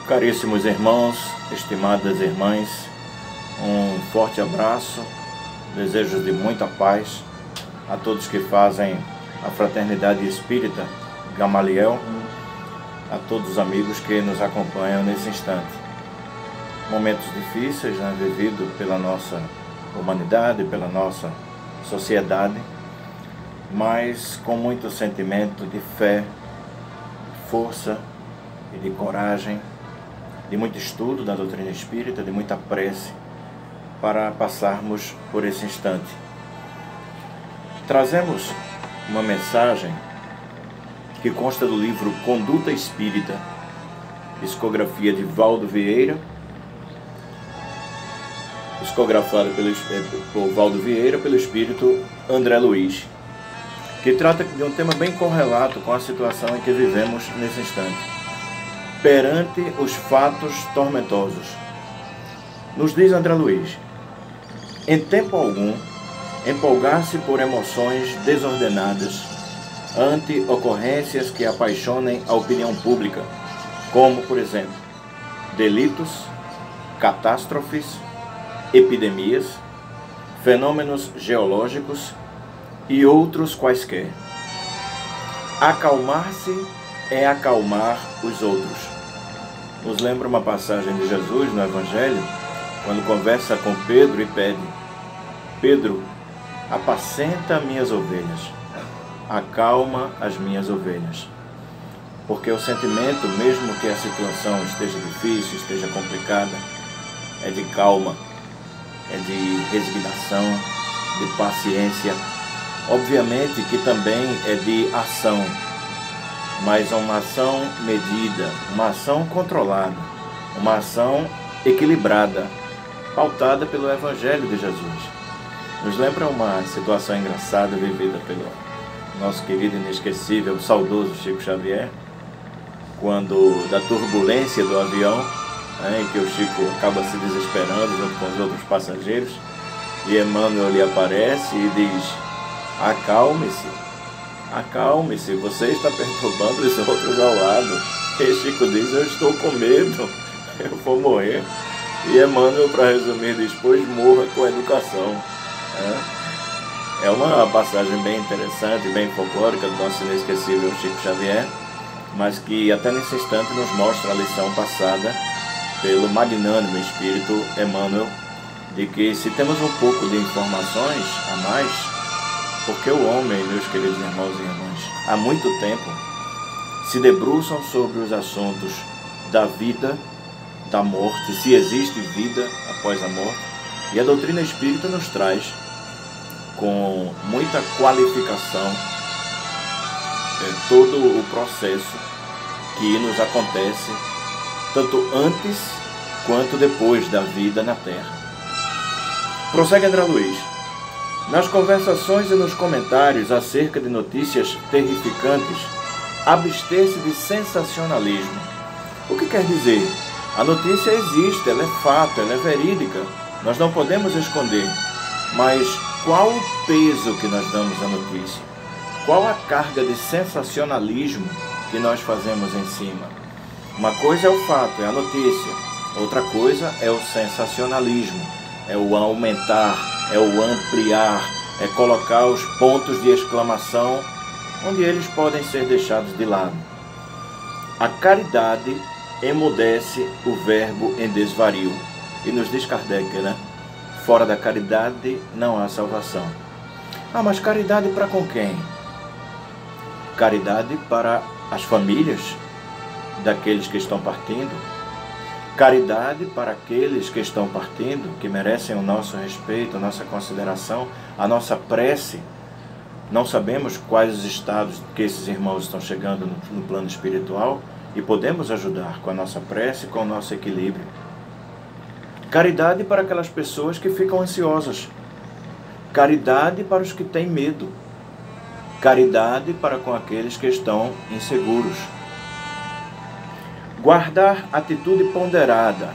Caríssimos irmãos, estimadas irmãs, um forte abraço, desejos de muita paz a todos que fazem a Fraternidade Espírita Gamaliel, a todos os amigos que nos acompanham nesse instante. Momentos difíceis, vividos pela nossa humanidade, pela nossa sociedade, mas com muito sentimento de fé, força e de coragem, de muito estudo da doutrina espírita, de muita prece, para passarmos por esse instante. Trazemos uma mensagem que consta do livro Conduta Espírita, psicografia de Valdo Vieira, psicografada por Valdo Vieira, pelo espírito André Luiz, que trata de um tema bem correlato com a situação em que vivemos nesse instante. Perante os fatos tormentosos. Nos diz André Luiz: em tempo algum, empolgar-se por emoções desordenadas ante ocorrências que apaixonem a opinião pública, como, por exemplo, delitos, catástrofes, epidemias, fenômenos geológicos e outros quaisquer. Acalmar-se é acalmar os outros. Nos lembra uma passagem de Jesus no Evangelho, quando conversa com Pedro e pede: Pedro, apacenta minhas ovelhas, acalma as minhas ovelhas. Porque o sentimento, mesmo que a situação esteja difícil, esteja complicada, é de calma, é de resignação, de paciência. Obviamente que também é de ação, mas uma ação medida, uma ação controlada, uma ação equilibrada, pautada pelo Evangelho de Jesus. Nos lembra uma situação engraçada vivida pelo nosso querido e inesquecível, saudoso Chico Xavier, quando da turbulência do avião, em que o Chico acaba se desesperando junto com os outros passageiros, e Emmanuel lhe aparece e diz: acalme-se, acalme-se, você está perturbando os outros ao lado. E Chico diz: eu estou com medo, eu vou morrer. E Emmanuel, para resumir, diz: pois morra com educação. É uma passagem bem interessante, bem folclórica do nosso inesquecível Chico Xavier, mas que até nesse instante nos mostra a lição passada pelo magnânimo espírito Emmanuel, de que se temos um pouco de informações a mais, porque o homem, meus queridos irmãos e irmãs, há muito tempo se debruçam sobre os assuntos da vida, da morte, se existe vida após a morte, e a doutrina espírita nos traz com muita qualificação todo o processo que nos acontece tanto antes quanto depois da vida na Terra. Prossegue André Luiz: nas conversações e nos comentários acerca de notícias terrificantes, abster-se de sensacionalismo. O que quer dizer? A notícia existe, ela é fato, ela é verídica, nós não podemos esconder, mas qual o peso que nós damos à notícia? Qual a carga de sensacionalismo que nós fazemos em cima? Uma coisa é o fato, é a notícia, outra coisa é o sensacionalismo, é o aumentar, é o ampliar, é colocar os pontos de exclamação onde eles podem ser deixados de lado. A caridade emudece o verbo em desvario. E nos diz Kardec, fora da caridade não há salvação. Ah, mas caridade para com quem? Caridade para as famílias daqueles que estão partindo. Caridade para aqueles que estão partindo, que merecem o nosso respeito, a nossa consideração, a nossa prece. Não sabemos quais os estados que esses irmãos estão chegando no plano espiritual e podemos ajudar com a nossa prece, com o nosso equilíbrio. Caridade para aquelas pessoas que ficam ansiosas. Caridade para os que têm medo. Caridade para com aqueles que estão inseguros. Guardar atitude ponderada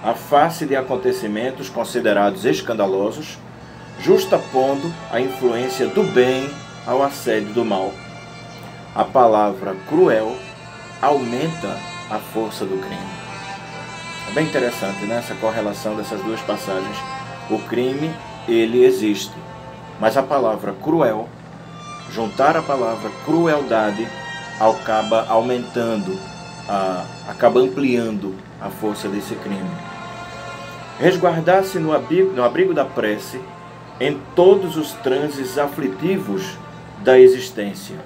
à face de acontecimentos considerados escandalosos, justapondo a influência do bem ao assédio do mal. A palavra cruel aumenta a força do crime. É bem interessante, né, essa correlação dessas duas passagens. O crime, ele existe, mas a palavra cruel, juntar a palavra crueldade, acaba aumentando, acaba ampliando a força desse crime. Resguardar-se no abrigo da prece em todos os transes aflitivos da existência.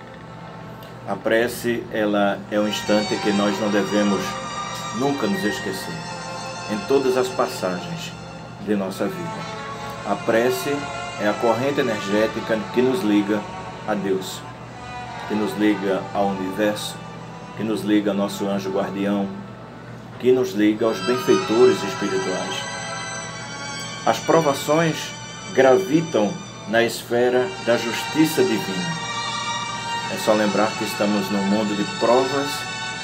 A prece, ela é um instante que nós não devemos nunca nos esquecer, em todas as passagens de nossa vida. A prece é a corrente energética que nos liga a Deus, que nos liga ao universo, que nos liga ao nosso anjo guardião, que nos liga aos benfeitores espirituais. As provações gravitam na esfera da justiça divina. É só lembrar que estamos num mundo de provas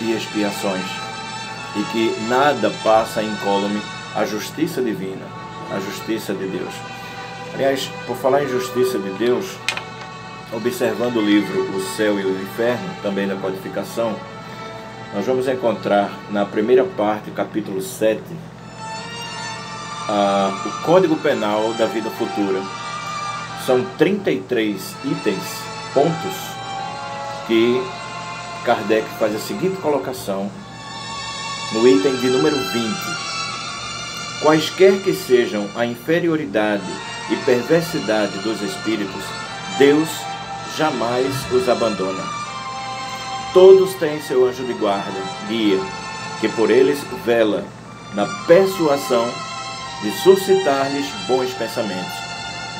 e expiações e que nada passa incólume à justiça divina, à justiça de Deus. Aliás, por falar em justiça de Deus, observando o livro O Céu e o Inferno, também na codificação, nós vamos encontrar na primeira parte, capítulo 7, o Código Penal da Vida Futura. São 33 itens, pontos, que Kardec faz a seguinte colocação no item de número 20. Quaisquer que sejam a inferioridade e perversidade dos espíritos, Deus jamais os abandona. Todos têm seu anjo de guarda, guia, que por eles vela na persuasão de suscitar-lhes bons pensamentos,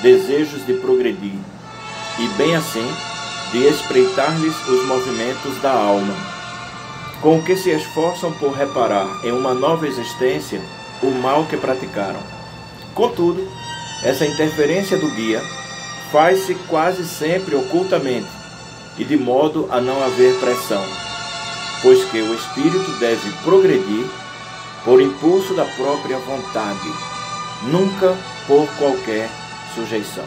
desejos de progredir, e bem assim de espreitar-lhes os movimentos da alma, com o que se esforçam por reparar em uma nova existência o mal que praticaram. Contudo, essa interferência do guia faz-se quase sempre ocultamente e de modo a não haver pressão, pois que o espírito deve progredir por impulso da própria vontade, nunca por qualquer sujeição.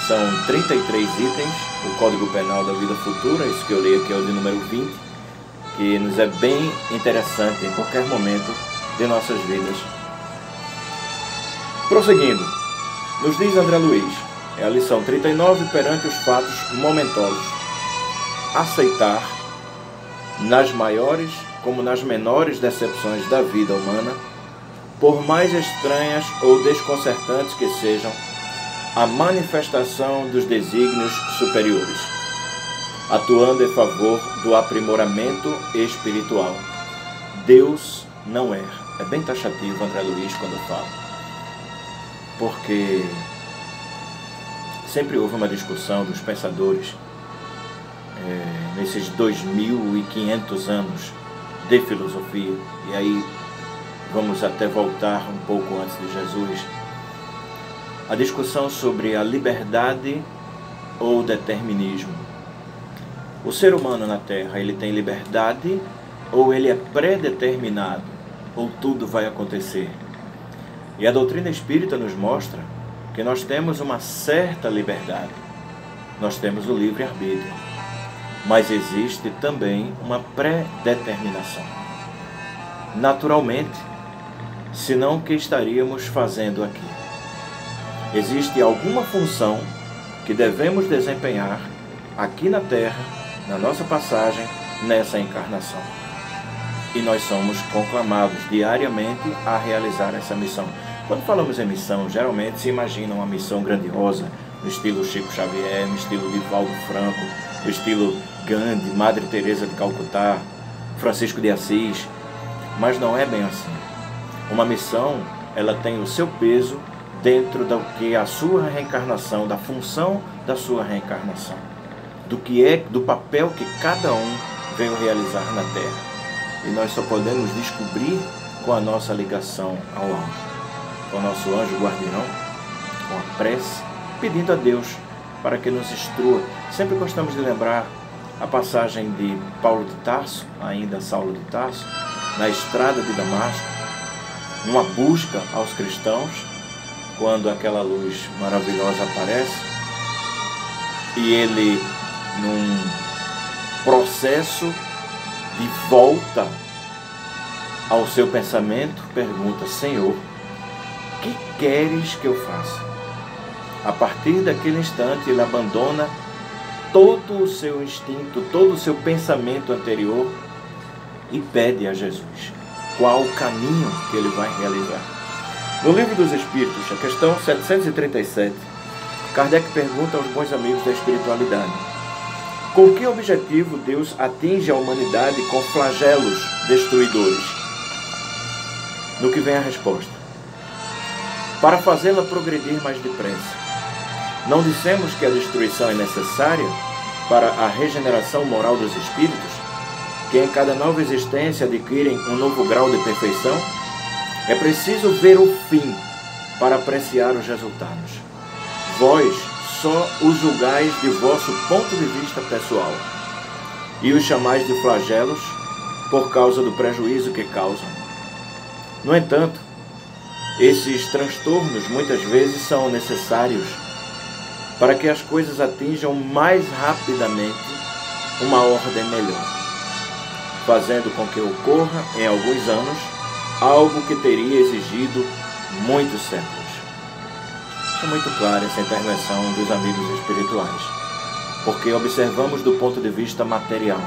São 33 itens do Código Penal da Vida Futura, esse que eu leio aqui é o de número 20, que nos é bem interessante em qualquer momento de nossas vidas. Prosseguindo, nos diz André Luiz, é a lição 39, perante os fatos momentosos. Aceitar, nas maiores como nas menores decepções da vida humana, por mais estranhas ou desconcertantes que sejam, a manifestação dos desígnios superiores, atuando em favor do aprimoramento espiritual. Deus não erra. É bem taxativo André Luiz quando fala, porque sempre houve uma discussão dos pensadores nesses 2.500 anos de filosofia, e aí vamos até voltar um pouco antes de Jesus, a discussão sobre a liberdade ou determinismo. O ser humano na Terra, ele tem liberdade ou ele é predeterminado, ou tudo vai acontecer? E a doutrina espírita nos mostra que nós temos uma certa liberdade, nós temos o livre-arbítrio, mas existe também uma predeterminação. Naturalmente, senão o que estaríamos fazendo aqui? Existe alguma função que devemos desempenhar aqui na Terra, na nossa passagem, nessa encarnação. E nós somos conclamados diariamente a realizar essa missão. Quando falamos em missão, geralmente se imagina uma missão grandiosa, no estilo Chico Xavier, no estilo Divaldo Franco, no estilo Gandhi, Madre Teresa de Calcutá, Francisco de Assis, mas não é bem assim. Uma missão, ela tem o seu peso dentro do que é a sua reencarnação, da função da sua reencarnação, do papel que cada um veio realizar na Terra. E nós só podemos descobrir com a nossa ligação ao alto, com o nosso anjo guardião, com a prece, pedindo a Deus para que nos instrua. Sempre gostamos de lembrar a passagem de Paulo de Tarso, ainda Saulo de Tarso, na estrada de Damasco, numa busca aos cristãos, quando aquela luz maravilhosa aparece, e ele, num processo de volta ao seu pensamento, pergunta: Senhor, que queres que eu faça? A partir daquele instante, ele abandona todo o seu instinto, todo o seu pensamento anterior e pede a Jesus qual o caminho que ele vai realizar. No Livro dos Espíritos, a questão 737, Kardec pergunta aos bons amigos da espiritualidade: com que objetivo Deus atinge a humanidade com flagelos destruidores? No que vem a resposta: para fazê-la progredir mais depressa. Não dissemos que a destruição é necessária para a regeneração moral dos espíritos, que em cada nova existência adquirem um novo grau de perfeição? É preciso ver o fim para apreciar os resultados. Vós só os julgais de vosso ponto de vista pessoal e os chamais de flagelos por causa do prejuízo que causam. No entanto, esses transtornos muitas vezes são necessários para que as coisas atinjam mais rapidamente uma ordem melhor, fazendo com que ocorra em alguns anos algo que teria exigido muitos séculos. É muito clara essa intervenção dos amigos espirituais, porque observamos do ponto de vista material,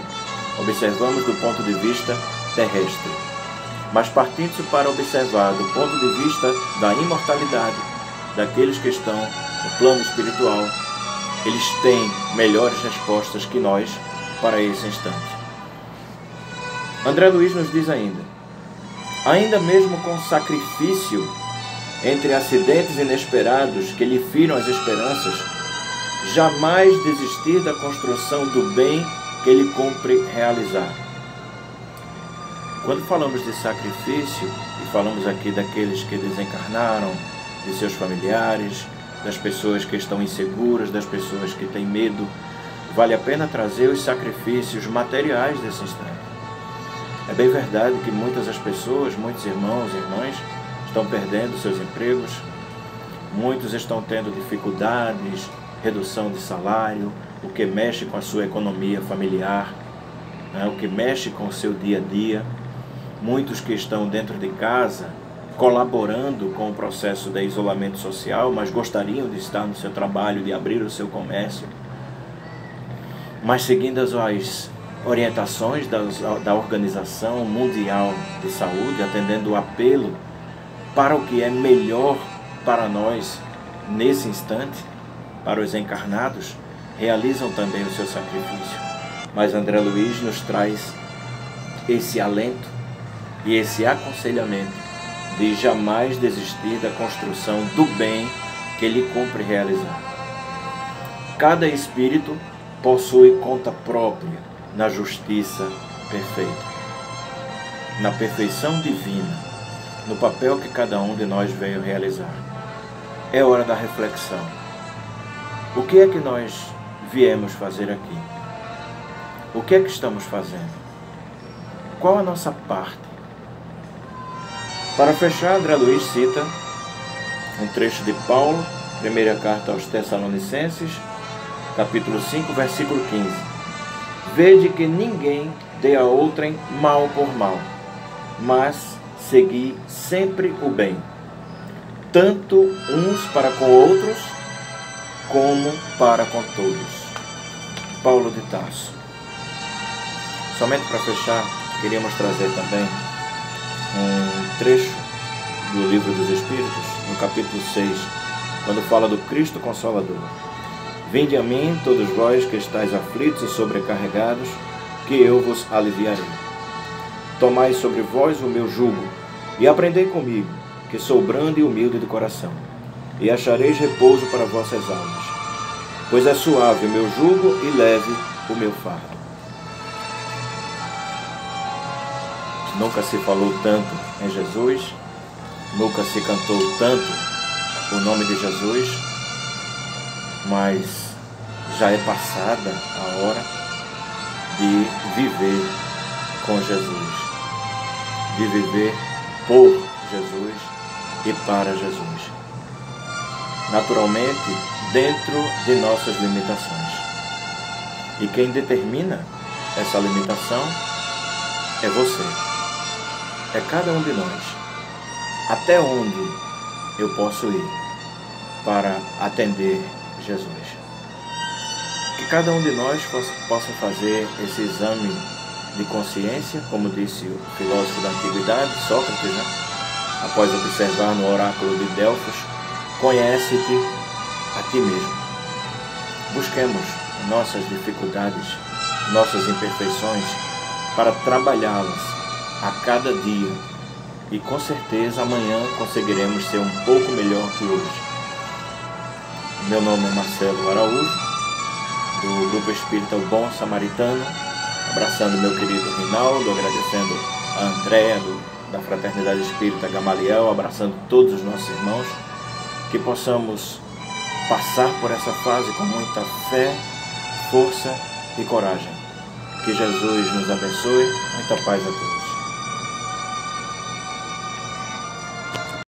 observamos do ponto de vista terrestre, mas partindo-se para observar do ponto de vista da imortalidade, daqueles que estão no plano espiritual, eles têm melhores respostas que nós para esse instante. André Luiz nos diz ainda mesmo com sacrifício entre acidentes inesperados que lhe firam as esperanças, jamais desistir da construção do bem que lhe cumpre realizar. Quando falamos de sacrifício, e falamos aqui daqueles que desencarnaram, de seus familiares, das pessoas que estão inseguras, das pessoas que têm medo, vale a pena trazer os sacrifícios materiais desse instante. É bem verdade que muitas das pessoas, muitos irmãos e irmãs, estão perdendo seus empregos, muitos estão tendo dificuldades, redução de salário, o que mexe com a sua economia familiar, o que mexe com o seu dia a dia. Muitos que estão dentro de casa, colaborando com o processo de isolamento social, mas gostariam de estar no seu trabalho, de abrir o seu comércio, mas seguindo as orientações da Organização Mundial de Saúde, atendendo o apelo para o que é melhor para nós nesse instante, para os encarnados, realizam também o seu sacrifício. Mas André Luiz nos traz esse alento e esse aconselhamento de jamais desistir da construção do bem que lhe cumpre realizar. Cada espírito possui conta própria na justiça perfeita, na perfeição divina, no papel que cada um de nós veio realizar. É hora da reflexão. O que é que nós viemos fazer aqui? O que é que estamos fazendo? Qual a nossa parte? Para fechar, André Luiz cita um trecho de Paulo, primeira carta aos Tessalonicenses, capítulo 5, versículo 15. Vede que ninguém dê a outrem mal por mal, mas segui sempre o bem, tanto uns para com outros, como para com todos. Paulo de Tarso. Somente para fechar, queríamos trazer também um trecho do Livro dos Espíritos, no capítulo 6, quando fala do Cristo Consolador. Vinde a mim, todos vós que estáis aflitos e sobrecarregados, que eu vos aliviarei. Tomai sobre vós o meu jugo, e aprendei comigo, que sou brando e humilde de coração, e achareis repouso para vossas almas. Pois é suave o meu jugo e leve o meu fardo. Nunca se falou tanto em Jesus, nunca se cantou tanto o nome de Jesus, mas já é passada a hora de viver com Jesus, de viver por Jesus e para Jesus. Naturalmente, dentro de nossas limitações. E quem determina essa limitação é você. é cada um de nós. Até onde eu posso ir para atender Jesus? Que cada um de nós possa fazer esse exame de consciência, como disse o filósofo da antiguidade, Sócrates, né? Após observar no oráculo de Delfos: conhece-te a ti mesmo. Busquemos nossas dificuldades, nossas imperfeições, para trabalhá-las a cada dia, e com certeza amanhã conseguiremos ser um pouco melhor que hoje. Meu nome é Marcelo Araújo, do Grupo Espírita O Bom Samaritano, abraçando meu querido Rinaldo, agradecendo a Andréa da Fraternidade Espírita Gamaliel, abraçando todos os nossos irmãos, que possamos passar por essa fase com muita fé, força e coragem. Que Jesus nos abençoe. Muita paz a todos.